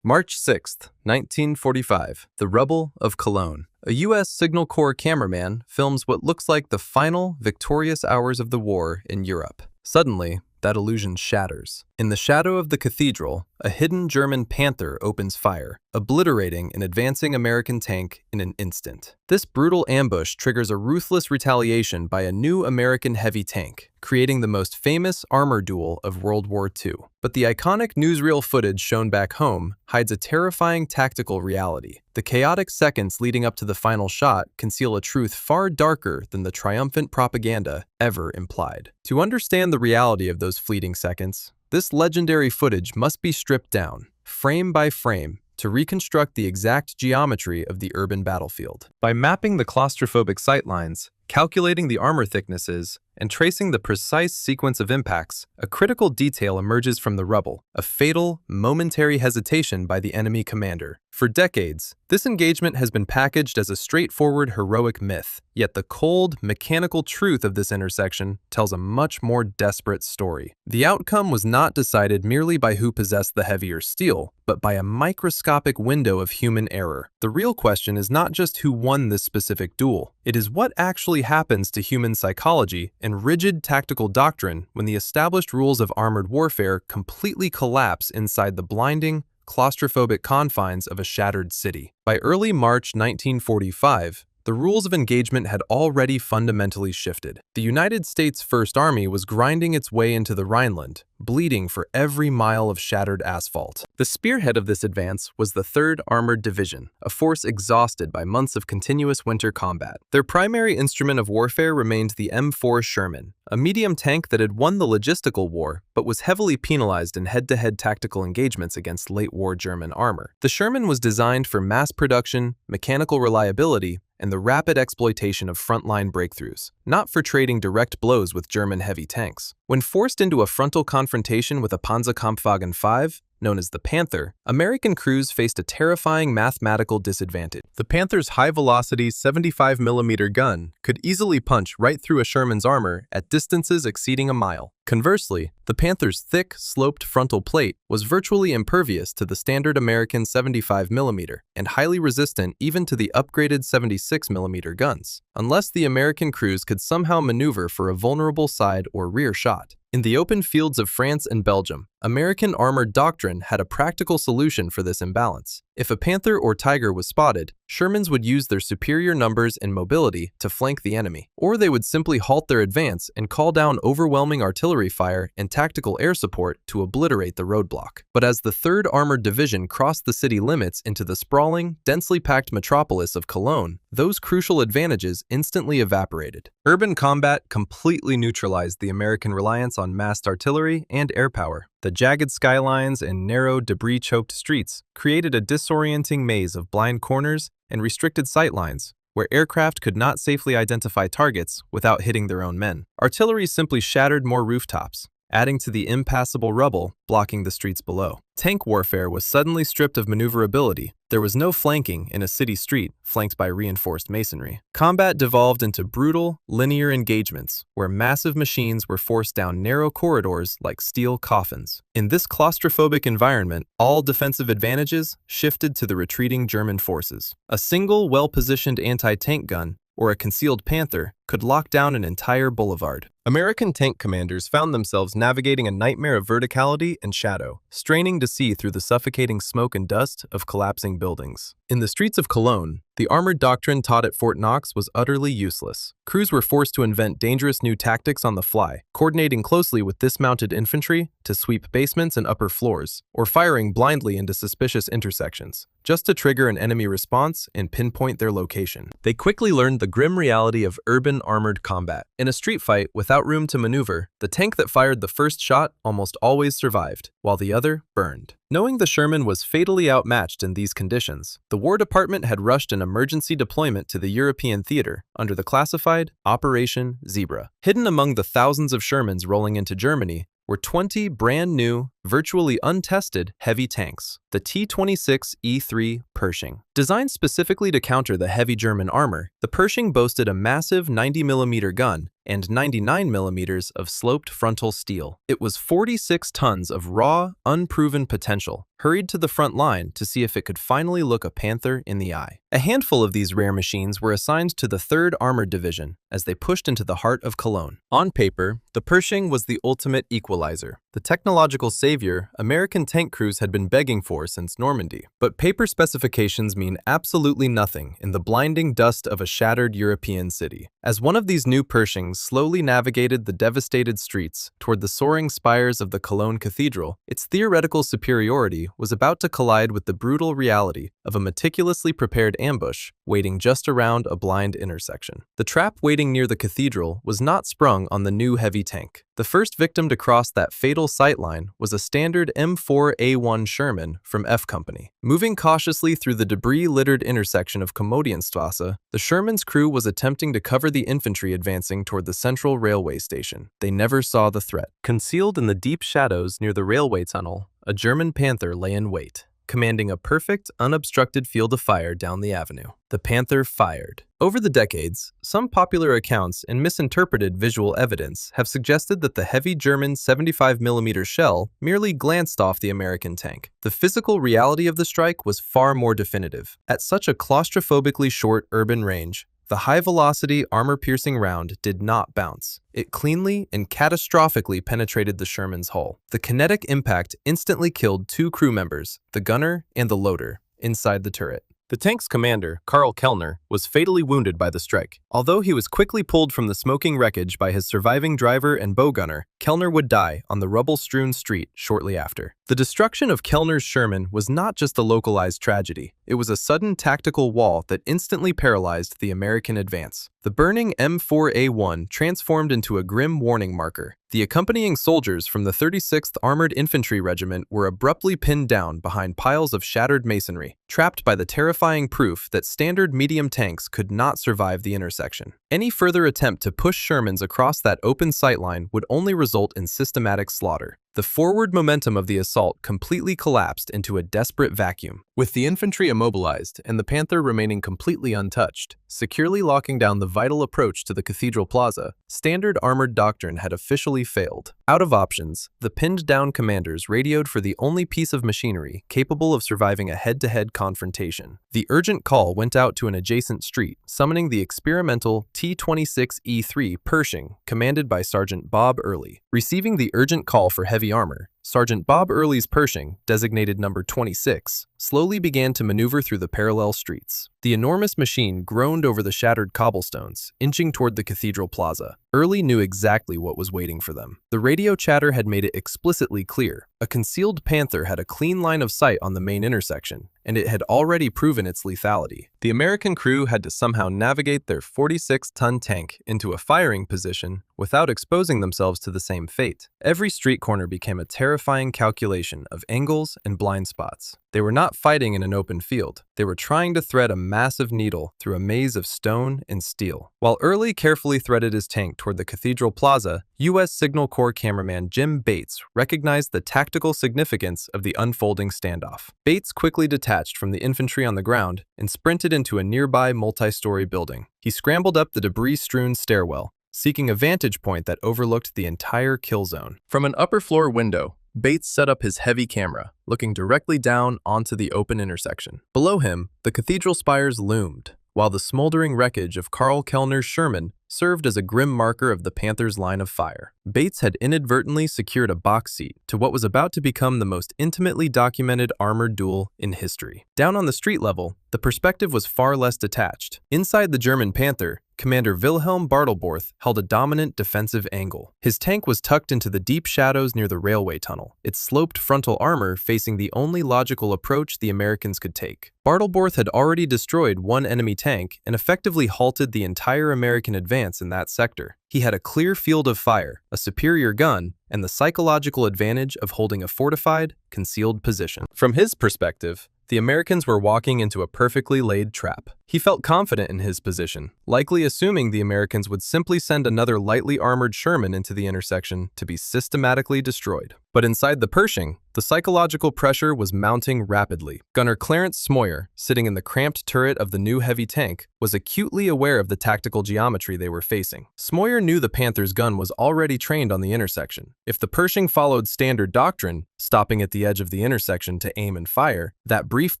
March 6, 1945, the rubble of Cologne. A U.S. Signal Corps cameraman films what looks like the final, victorious hours of the war in Europe. Suddenly, that illusion shatters. In the shadow of the cathedral, a hidden German Panther opens fire, obliterating an advancing American tank in an instant. This brutal ambush triggers a ruthless retaliation by a new American heavy tank, creating the most famous armor duel of World War II. But the iconic newsreel footage shown back home hides a terrifying tactical reality. The chaotic seconds leading up to the final shot conceal a truth far darker than the triumphant propaganda ever implied. To understand the reality of those fleeting seconds, this legendary footage must be stripped down, frame by frame, to reconstruct the exact geometry of the urban battlefield. By mapping the claustrophobic sightlines, calculating the armor thicknesses, and tracing the precise sequence of impacts, a critical detail emerges from the rubble, a fatal, momentary hesitation by the enemy commander. For decades, this engagement has been packaged as a straightforward heroic myth, yet the cold, mechanical truth of this intersection tells a much more desperate story. The outcome was not decided merely by who possessed the heavier steel, but by a microscopic window of human error. The real question is not just who won this specific duel, it is what actually happens to human psychology and rigid tactical doctrine when the established rules of armored warfare completely collapse inside the blinding, claustrophobic confines of a shattered city. By early March 1945, the rules of engagement had already fundamentally shifted. The United States First Army was grinding its way into the Rhineland, bleeding for every mile of shattered asphalt. The spearhead of this advance was the 3rd Armored Division, a force exhausted by months of continuous winter combat. Their primary instrument of warfare remained the M4 Sherman, a medium tank that had won the logistical war but was heavily penalized in head-to-head tactical engagements against late-war German armor. The Sherman was designed for mass production, mechanical reliability, and the rapid exploitation of frontline breakthroughs, not for trading direct blows with German heavy tanks. When forced into a frontal confrontation with a Panzerkampfwagen 5, known as the Panther, American crews faced a terrifying mathematical disadvantage. The Panther's high-velocity 75mm gun could easily punch right through a Sherman's armor at distances exceeding a mile. Conversely, the Panther's thick, sloped frontal plate was virtually impervious to the standard American 75mm and highly resistant even to the upgraded 76mm guns, unless the American crews could somehow maneuver for a vulnerable side or rear shot. In the open fields of France and Belgium, American armored doctrine had a practical solution for this imbalance. If a Panther or Tiger was spotted, Shermans would use their superior numbers and mobility to flank the enemy, or they would simply halt their advance and call down overwhelming artillery fire and tactical air support to obliterate the roadblock. But as the 3rd Armored Division crossed the city limits into the sprawling, densely packed metropolis of Cologne, those crucial advantages instantly evaporated. Urban combat completely neutralized the American reliance on massed artillery and air power. The jagged skylines and narrow, debris-choked streets created a disorienting maze of blind corners and restricted sightlines, where aircraft could not safely identify targets without hitting their own men. Artillery simply shattered more rooftops, adding to the impassable rubble blocking the streets below. Tank warfare was suddenly stripped of maneuverability. There was no flanking in a city street flanked by reinforced masonry. Combat devolved into brutal, linear engagements, where massive machines were forced down narrow corridors like steel coffins. In this claustrophobic environment, all defensive advantages shifted to the retreating German forces. A single, well-positioned anti-tank gun or a concealed Panther could lock down an entire boulevard. American tank commanders found themselves navigating a nightmare of verticality and shadow, straining to see through the suffocating smoke and dust of collapsing buildings. In the streets of Cologne, the armored doctrine taught at Fort Knox was utterly useless. Crews were forced to invent dangerous new tactics on the fly, coordinating closely with dismounted infantry to sweep basements and upper floors, or firing blindly into suspicious intersections, just to trigger an enemy response and pinpoint their location. They quickly learned the grim reality of urban armored combat. In a street fight without room to maneuver, the tank that fired the first shot almost always survived, while the other burned. Knowing the Sherman was fatally outmatched in these conditions, the War Department had rushed an emergency deployment to the European theater under the classified Operation Zebra. Hidden among the thousands of Shermans rolling into Germany were 20 brand new, virtually untested heavy tanks, the T-26E3 Pershing. Designed specifically to counter the heavy German armor, the Pershing boasted a massive 90mm gun and 99mm of sloped frontal steel. It was 46 tons of raw, unproven potential, hurried to the front line to see if it could finally look a Panther in the eye. A handful of these rare machines were assigned to the 3rd Armored Division as they pushed into the heart of Cologne. On paper, the Pershing was the ultimate equalizer, the technological savior American tank crews had been begging for since Normandy. But paper specifications mean absolutely nothing in the blinding dust of a shattered European city. As one of these new Pershings slowly navigated the devastated streets toward the soaring spires of the Cologne Cathedral, its theoretical superiority was about to collide with the brutal reality of a meticulously prepared ambush waiting just around a blind intersection. The trap waiting near the cathedral was not sprung on the new heavy tank. The first victim to cross that fatal sightline was a standard M4A1 Sherman from F Company. Moving cautiously through the debris-littered intersection of Komödienstrasse, the Sherman's crew was attempting to cover the infantry advancing toward the central railway station. They never saw the threat. Concealed in the deep shadows near the railway tunnel, a German Panther lay in wait, commanding a perfect, unobstructed field of fire down the avenue. The Panther fired. Over the decades, some popular accounts and misinterpreted visual evidence have suggested that the heavy German 75mm shell merely glanced off the American tank. The physical reality of the strike was far more definitive. At such a claustrophobically short urban range, the high-velocity, armor-piercing round did not bounce. It cleanly and catastrophically penetrated the Sherman's hull. The kinetic impact instantly killed 2 crew members, the gunner and the loader, inside the turret. The tank's commander, Karl Kellner, was fatally wounded by the strike. Although he was quickly pulled from the smoking wreckage by his surviving driver and bow gunner, Kellner would die on the rubble-strewn street shortly after. The destruction of Kellner's Sherman was not just a localized tragedy. It was a sudden tactical wall that instantly paralyzed the American advance. The burning M4A1 transformed into a grim warning marker. The accompanying soldiers from the 36th Armored Infantry Regiment were abruptly pinned down behind piles of shattered masonry, trapped by the terrifying proof that standard medium tanks could not survive the intersection. Any further attempt to push Shermans across that open sightline would only result in systematic slaughter. The forward momentum of the assault completely collapsed into a desperate vacuum. With the infantry immobilized and the Panther remaining completely untouched, securely locking down the vital approach to the Cathedral Plaza, standard armored doctrine had officially failed. Out of options, the pinned-down commanders radioed for the only piece of machinery capable of surviving a head-to-head confrontation. The urgent call went out to an adjacent street, summoning the experimental T-26E3 Pershing, commanded by Sergeant Bob Earley. Receiving the urgent call for heavy armor, Sergeant Bob Earley's Pershing, designated number 26, slowly began to maneuver through the parallel streets. The enormous machine groaned over the shattered cobblestones, inching toward the Cathedral Plaza. Earley knew exactly what was waiting for them. The radio chatter had made it explicitly clear. A concealed Panther had a clean line of sight on the main intersection, and it had already proven its lethality. The American crew had to somehow navigate their 46-ton tank into a firing position without exposing themselves to the same fate. Every street corner became a terrifying calculation of angles and blind spots. They were not fighting in an open field. They were trying to thread a massive needle through a maze of stone and steel. While Earley carefully threaded his tank toward the Cathedral Plaza, U.S. Signal Corps cameraman Jim Bates recognized the tactical significance of the unfolding standoff. Bates quickly detached from the infantry on the ground and sprinted into a nearby multi-story building. He scrambled up the debris-strewn stairwell, seeking a vantage point that overlooked the entire kill zone. From an upper-floor window, Bates set up his heavy camera, looking directly down onto the open intersection. Below him, the cathedral spires loomed, while the smoldering wreckage of Karl Kellner's Sherman served as a grim marker of the Panther's line of fire. Bates had inadvertently secured a box seat to what was about to become the most intimately documented armored duel in history. Down on the street level, the perspective was far less detached. Inside the German Panther, Commander Wilhelm Bartelborth held a dominant defensive angle. His tank was tucked into the deep shadows near the railway tunnel, its sloped frontal armor facing the only logical approach the Americans could take. Bartelborth had already destroyed one enemy tank and effectively halted the entire American advance in that sector. He had a clear field of fire, a superior gun, and the psychological advantage of holding a fortified, concealed position. From his perspective, the Americans were walking into a perfectly laid trap. He felt confident in his position, likely assuming the Americans would simply send another lightly armored Sherman into the intersection to be systematically destroyed. But inside the Pershing, the psychological pressure was mounting rapidly. Gunner Clarence Smoyer, sitting in the cramped turret of the new heavy tank, was acutely aware of the tactical geometry they were facing. Smoyer knew the Panther's gun was already trained on the intersection. If the Pershing followed standard doctrine, stopping at the edge of the intersection to aim and fire, that brief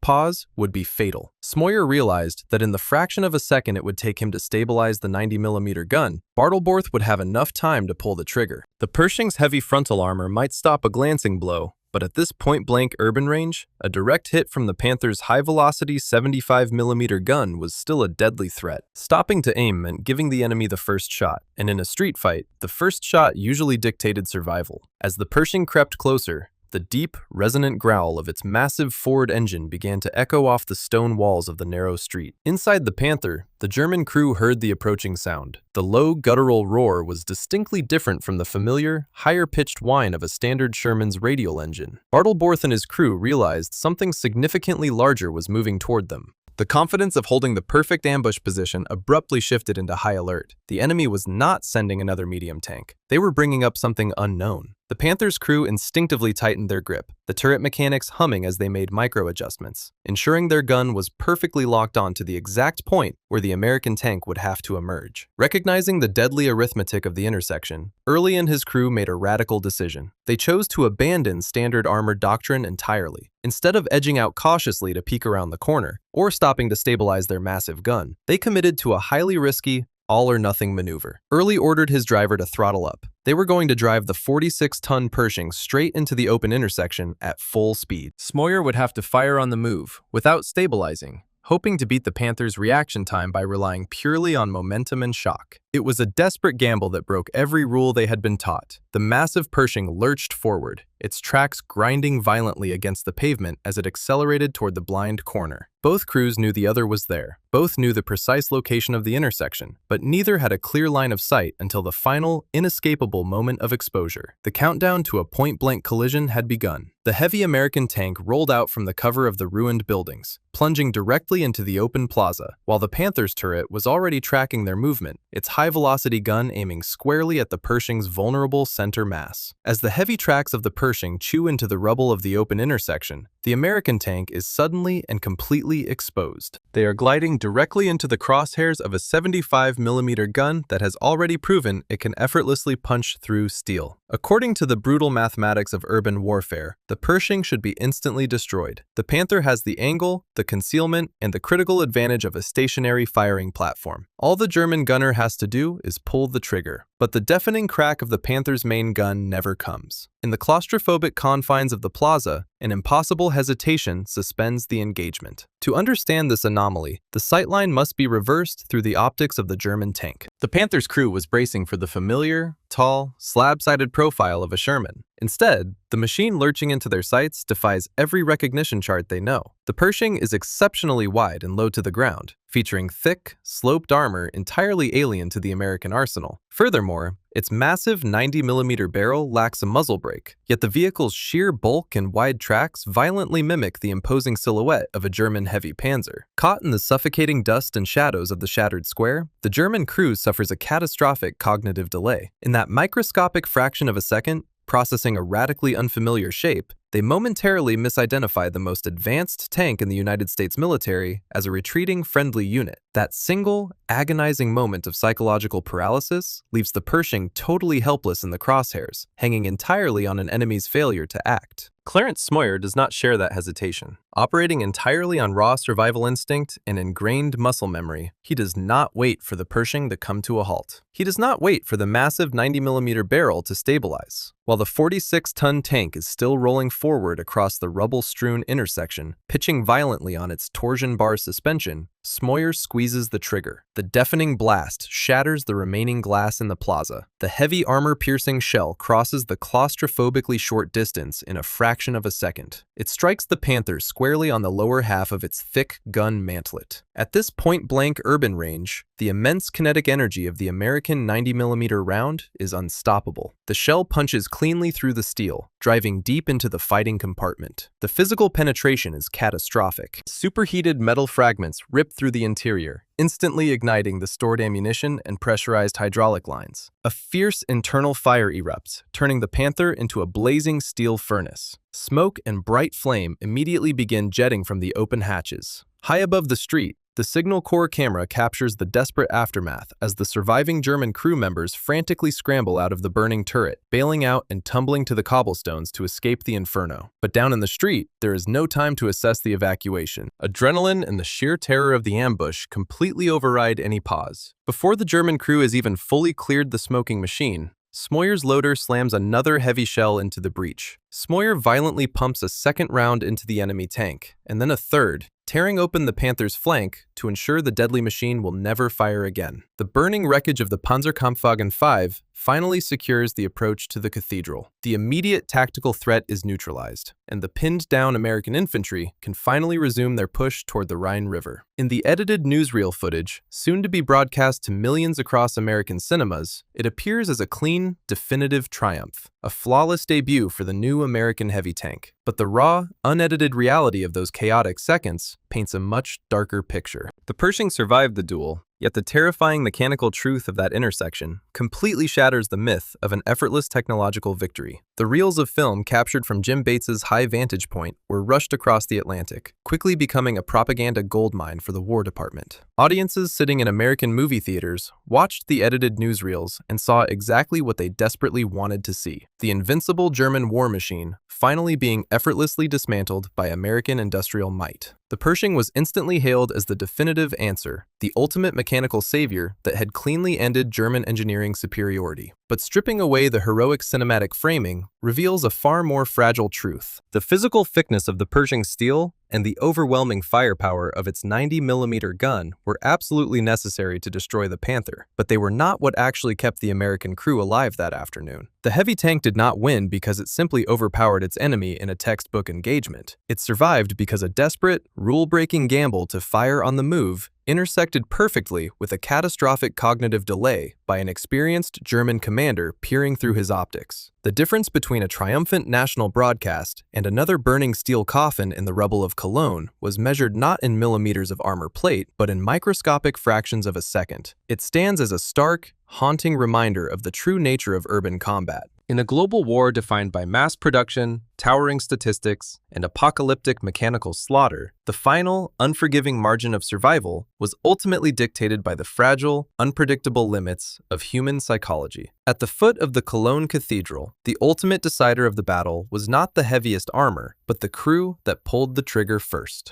pause would be fatal. Smoyer realized that in the fraction of a second it would take him to stabilize the 90mm gun, Bartleborth would have enough time to pull the trigger. The Pershing's heavy frontal armor might stop a glancing blow, but at this point-blank urban range, a direct hit from the Panther's high-velocity 75mm gun was still a deadly threat. Stopping to aim meant giving the enemy the first shot, and in a street fight, the first shot usually dictated survival. As the Pershing crept closer, the deep, resonant growl of its massive forward engine began to echo off the stone walls of the narrow street. Inside the Panther, the German crew heard the approaching sound. The low, guttural roar was distinctly different from the familiar, higher-pitched whine of a standard Sherman's radial engine. Bartleborth and his crew realized something significantly larger was moving toward them. The confidence of holding the perfect ambush position abruptly shifted into high alert. The enemy was not sending another medium tank. They were bringing up something unknown. The Panther's crew instinctively tightened their grip, the turret mechanics humming as they made micro-adjustments, ensuring their gun was perfectly locked on to the exact point where the American tank would have to emerge. Recognizing the deadly arithmetic of the intersection, Earley and his crew made a radical decision. They chose to abandon standard armored doctrine entirely. Instead of edging out cautiously to peek around the corner, or stopping to stabilize their massive gun, they committed to a highly risky, all-or-nothing maneuver. Earley ordered his driver to throttle up. They were going to drive the 46-ton Pershing straight into the open intersection at full speed. Smoyer would have to fire on the move, without stabilizing, hoping to beat the Panther's reaction time by relying purely on momentum and shock. It was a desperate gamble that broke every rule they had been taught. The massive Pershing lurched forward, its tracks grinding violently against the pavement as it accelerated toward the blind corner. Both crews knew the other was there. Both knew the precise location of the intersection, but neither had a clear line of sight until the final, inescapable moment of exposure. The countdown to a point-blank collision had begun. The heavy American tank rolled out from the cover of the ruined buildings, plunging directly into the open plaza, while the Panther's turret was already tracking their movement, its high-velocity gun aiming squarely at the Pershing's vulnerable center mass. As the heavy tracks of the Pershing chew into the rubble of the open intersection, the American tank is suddenly and completely exposed. They are gliding directly into the crosshairs of a 75mm gun that has already proven it can effortlessly punch through steel. According to the brutal mathematics of urban warfare, the Pershing should be instantly destroyed. The Panther has the angle, the concealment, and the critical advantage of a stationary firing platform. All the German gunner has to do is pull the trigger. But the deafening crack of the Panther's main gun never comes. In the claustrophobic confines of the plaza, an impossible hesitation suspends the engagement. To understand this anomaly, the sightline must be reversed through the optics of the German tank. The Panther's crew was bracing for the familiar, tall, slab-sided profile of a Sherman. Instead, the machine lurching into their sights defies every recognition chart they know. The Pershing is exceptionally wide and low to the ground, featuring thick, sloped armor entirely alien to the American arsenal. Furthermore, its massive 90mm barrel lacks a muzzle brake, yet the vehicle's sheer bulk and wide tracks violently mimic the imposing silhouette of a German heavy panzer. Caught in the suffocating dust and shadows of the shattered square, the German crew suffers a catastrophic cognitive delay. In that microscopic fraction of a second, processing a radically unfamiliar shape, they momentarily misidentify the most advanced tank in the United States military as a retreating friendly unit. That single, agonizing moment of psychological paralysis leaves the Pershing totally helpless in the crosshairs, hanging entirely on an enemy's failure to act. Clarence Smoyer does not share that hesitation. Operating entirely on raw survival instinct and ingrained muscle memory, he does not wait for the Pershing to come to a halt. He does not wait for the massive 90mm barrel to stabilize. While the 46-ton tank is still rolling forward across the rubble-strewn intersection, pitching violently on its torsion bar suspension, Smoyer squeezes the trigger. The deafening blast shatters the remaining glass in the plaza. The heavy armor-piercing shell crosses the claustrophobically short distance in a fraction of a second. It strikes the Panther squarely on the lower half of its thick gun mantlet. At this point-blank urban range, The immense kinetic energy of the American 90mm round is unstoppable. The shell punches cleanly through the steel, driving deep into the fighting compartment. The physical penetration is catastrophic. Superheated metal fragments rip through the interior, instantly igniting the stored ammunition and pressurized hydraulic lines. A fierce internal fire erupts, turning the Panther into a blazing steel furnace. Smoke and bright flame immediately begin jetting from the open hatches. High above the street, the Signal Corps camera captures the desperate aftermath as the surviving German crew members frantically scramble out of the burning turret, bailing out and tumbling to the cobblestones to escape the inferno. But down in the street, there is no time to assess the evacuation. Adrenaline and the sheer terror of the ambush completely override any pause. Before the German crew has even fully cleared the smoking machine, Smoyer's loader slams another heavy shell into the breach. Smoyer violently pumps a second round into the enemy tank, and then a third, tearing open the Panther's flank to ensure the deadly machine will never fire again. The burning wreckage of the Panzerkampfwagen 5 finally secures the approach to the cathedral. The immediate tactical threat is neutralized, and the pinned-down American infantry can finally resume their push toward the Rhine River. In the edited newsreel footage, soon to be broadcast to millions across American cinemas, it appears as a clean, definitive triumph, a flawless debut for the new American heavy tank. But the raw, unedited reality of those chaotic seconds paints a much darker picture. The Pershing survived the duel, yet the terrifying mechanical truth of that intersection completely shatters the myth of an effortless technological victory. The reels of film captured from Jim Bates's high vantage point were rushed across the Atlantic, quickly becoming a propaganda goldmine for the War Department. Audiences sitting in American movie theaters watched the edited newsreels and saw exactly what they desperately wanted to see: the invincible German war machine finally being effortlessly dismantled by American industrial might. The Pershing was instantly hailed as the definitive answer, the ultimate mechanical savior that had cleanly ended German engineering superiority. But stripping away the heroic cinematic framing reveals a far more fragile truth. The physical thickness of the Pershing steel and the overwhelming firepower of its 90mm gun were absolutely necessary to destroy the Panther, but they were not what actually kept the American crew alive that afternoon. The heavy tank did not win because it simply overpowered its enemy in a textbook engagement. It survived because a desperate, rule-breaking gamble to fire on the move intersected perfectly with a catastrophic cognitive delay by an experienced German commander peering through his optics. The difference between a triumphant national broadcast and another burning steel coffin in the rubble of Cologne was measured not in millimeters of armor plate, but in microscopic fractions of a second. It stands as a stark, haunting reminder of the true nature of urban combat. In a global war defined by mass production, towering statistics, and apocalyptic mechanical slaughter, the final, unforgiving margin of survival was ultimately dictated by the fragile, unpredictable limits of human psychology. At the foot of the Cologne Cathedral, the ultimate decider of the battle was not the heaviest armor, but the crew that pulled the trigger first.